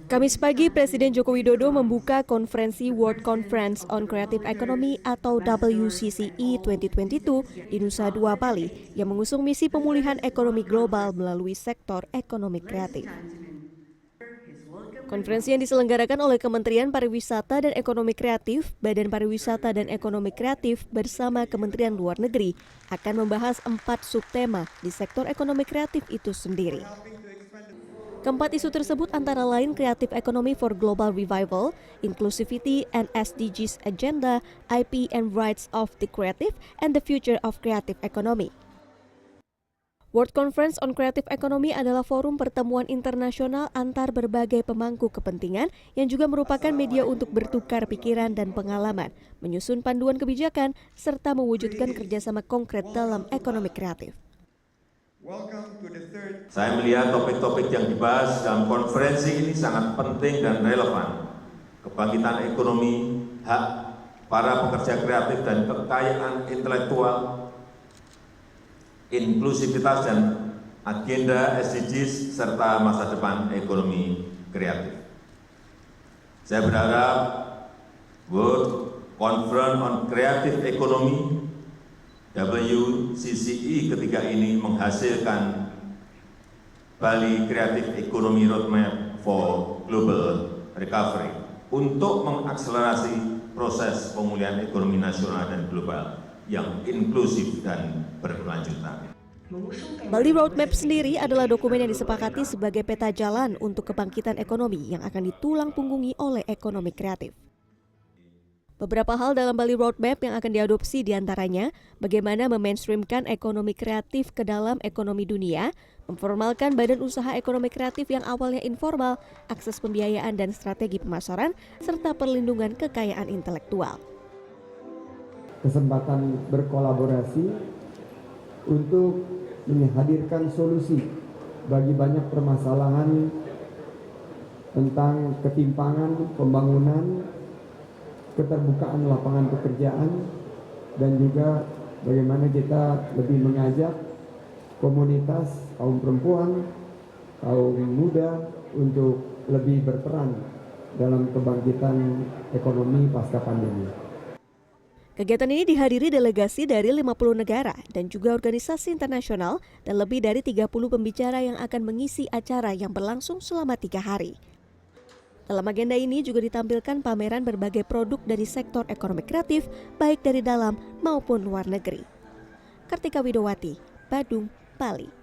Kamis pagi, Presiden Joko Widodo membuka konferensi World Conference on Creative Economy atau WCCE 2022 di Nusa Dua, Bali yang mengusung misi pemulihan ekonomi global melalui sektor ekonomi kreatif. Konferensi yang diselenggarakan oleh Kementerian Pariwisata dan Ekonomi Kreatif, Badan Pariwisata dan Ekonomi Kreatif bersama Kementerian Luar Negeri akan membahas 4 subtema di sektor ekonomi kreatif itu sendiri. Keempat isu tersebut antara lain Creative Economy for Global Revival, Inclusivity and SDGs Agenda, IP and Rights of the Creative, and the Future of Creative Economy. World Conference on Creative Economy adalah forum pertemuan internasional antar berbagai pemangku kepentingan yang juga merupakan media untuk bertukar pikiran dan pengalaman, menyusun panduan kebijakan, serta mewujudkan kerjasama konkret dalam ekonomi kreatif. Saya melihat topik-topik yang dibahas dalam konferensi ini sangat penting dan relevan. Kebangkitan ekonomi, hak para pekerja kreatif dan kekayaan intelektual, inklusivitas dan agenda SDGs, serta masa depan ekonomi kreatif. Saya berharap World Conference on Creative Economy WCCE ketiga ini menghasilkan Bali Creative Economy Roadmap for Global Recovery untuk mengakselerasi proses pemulihan ekonomi nasional dan global yang inklusif dan berkelanjutan. Bali Roadmap sendiri adalah dokumen yang disepakati sebagai peta jalan untuk kebangkitan ekonomi yang akan ditulang punggungi oleh ekonomi kreatif. Beberapa hal dalam Bali Roadmap yang akan diadopsi diantaranya bagaimana memainstreamkan ekonomi kreatif ke dalam ekonomi dunia, memformalkan badan usaha ekonomi kreatif yang awalnya informal, akses pembiayaan dan strategi pemasaran, serta perlindungan kekayaan intelektual. Kesempatan berkolaborasi untuk menghadirkan solusi bagi banyak permasalahan tentang ketimpangan pembangunan, keterbukaan lapangan pekerjaan, dan juga bagaimana kita lebih mengajak komunitas kaum perempuan, kaum muda untuk lebih berperan dalam kebangkitan ekonomi pasca pandemi. Kegiatan ini dihadiri delegasi dari 50 negara dan juga organisasi internasional dan lebih dari 30 pembicara yang akan mengisi acara yang berlangsung selama 3 hari. Dalam agenda ini juga ditampilkan pameran berbagai produk dari sektor ekonomi kreatif, baik dari dalam maupun luar negeri. Kartika Widowati, Badung, Bali.